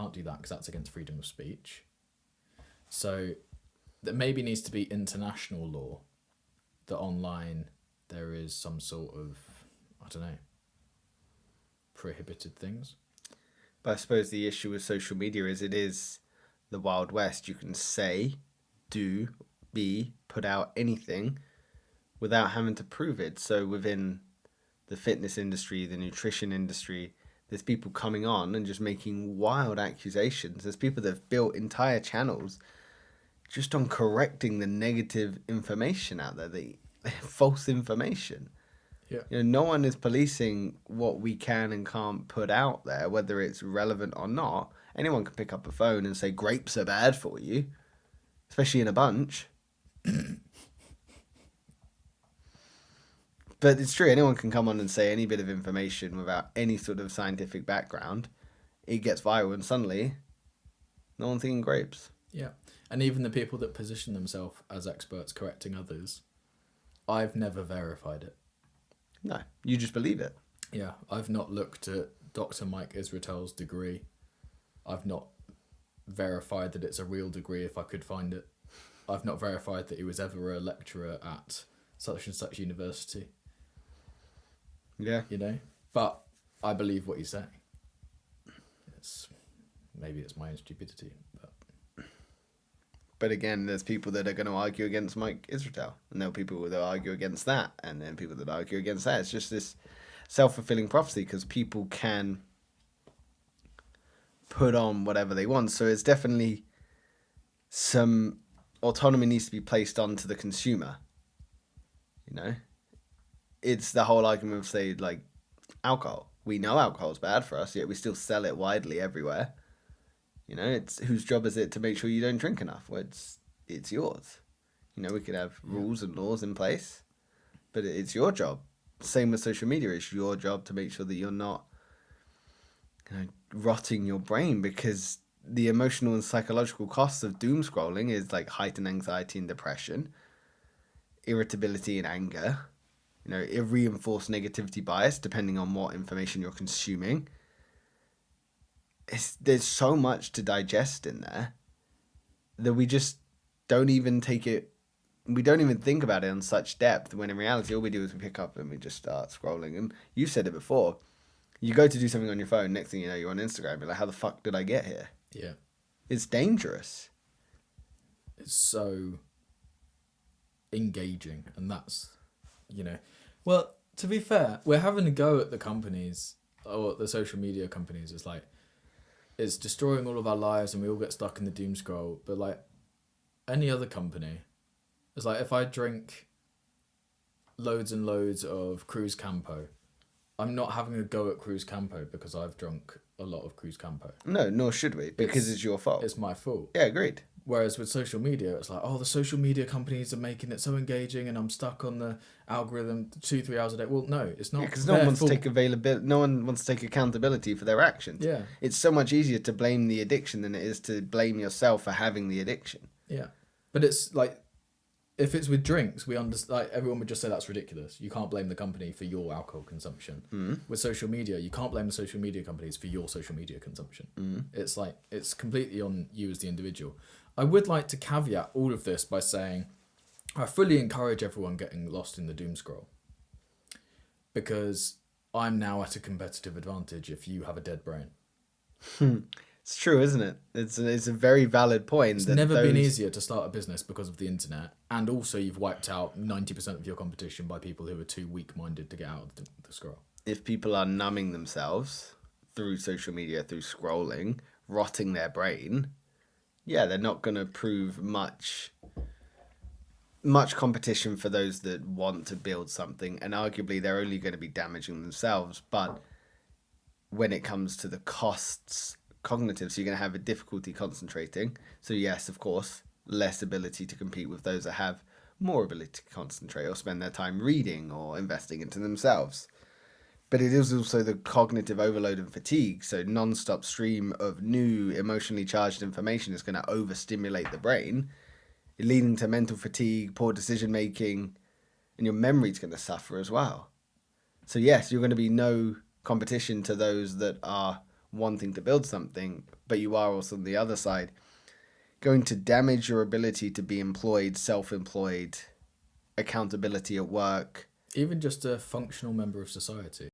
can't do that because that's against freedom of speech. So there maybe needs to be international law that online there is some sort of, I don't know, prohibited things. But I suppose the issue with social media is it is the Wild West. You can say, do, be, put out anything without having to prove it. So within the fitness industry, the nutrition industry, there's people coming on and just making wild accusations. There's people that have built entire channels just on correcting the negative information out there, the false information. Yeah. You know, no one is policing what we can and can't put out there, whether it's relevant or not. Anyone can pick up a phone and say grapes are bad for you, especially in a bunch. But it's true, anyone can come on and say any bit of information without any sort of scientific background. It gets viral and suddenly no one's eating grapes. Yeah. And even the people that position themselves as experts correcting others, I've never verified it. No, you just believe it. Yeah, I've not looked at Dr. Mike Israetel's degree. I've not verified that it's a real degree if I could find it. I've not verified that he was ever a lecturer at such and such university. Yeah. You know? But I believe what he's saying. Maybe it's my own stupidity. But again, there's people that are going to argue against Mike Israetel. And there are people that argue against that. And then people that argue against that. It's just this self-fulfilling prophecy because people can put on whatever they want. So it's definitely some autonomy needs to be placed onto the consumer. You know? It's the whole argument of, say, like, alcohol. We know alcohol is bad for us, yet we still sell it widely everywhere. You know, it's whose job is it to make sure you don't drink enough? Well, it's yours. You know, we could have rules and laws in place, but it's your job. Same with social media. It's your job to make sure that you're not, you know, rotting your brain, because the emotional and psychological costs of doom scrolling is like heightened anxiety and depression, irritability and anger. You know, it reinforced negativity bias depending on what information you're consuming. There's so much to digest in there that we just don't even take it. We don't even think about it on such depth, when in reality all we do is we pick up and we just start scrolling. And you've said it before, you go to do something on your phone, next thing you know you're on Instagram, you're like, how the fuck did I get here? Yeah. It's dangerous. It's so engaging, and that's, you know, well, to be fair, we're having a go at the companies, or the social media companies. It's like, it's destroying all of our lives and we all get stuck in the doom scroll. But like any other company, it's like if I drink loads and loads of Cruz Campo, I'm not having a go at Cruz Campo because I've drunk a lot of Cruz Campo. No, nor should we, because it's your fault. It's my fault. Yeah, agreed. Whereas with social media, it's like, oh, the social media companies are making it so engaging and I'm stuck on the algorithm 2-3 hours a day. Well, no, it's not. Because no one wants to take no one wants to take accountability for their actions. Yeah. It's so much easier to blame the addiction than it is to blame yourself for having the addiction. Yeah. But it's like, if it's with drinks, like everyone would just say that's ridiculous. You can't blame the company for your alcohol consumption. Mm. With social media, you can't blame the social media companies for your social media consumption. Mm. It's like, it's completely on you as the individual. I would like to caveat all of this by saying I fully encourage everyone getting lost in the doom scroll, because I'm now at a competitive advantage if you have a dead brain. It's true, isn't it? It's a very valid point. It's never been easier to start a business because of the internet, and also you've wiped out 90% of your competition by people who are too weak-minded to get out of the scroll. If people are numbing themselves through social media, through scrolling, rotting their brain, yeah, they're not going to prove much competition for those that want to build something, and arguably they're only going to be damaging themselves. But when it comes to the costs, cognitive, so you're going to have a difficulty concentrating. So yes, of course, less ability to compete with those that have more ability to concentrate or spend their time reading or investing into themselves. But it is also the cognitive overload and fatigue. So non-stop stream of new emotionally charged information is going to overstimulate the brain, leading to mental fatigue, poor decision making, and your memory is going to suffer as well. So yes, you're going to be no competition to those that are wanting to build something, but you are also on the other side going to damage your ability to be employed, self-employed, accountability at work. Even just a functional member of society.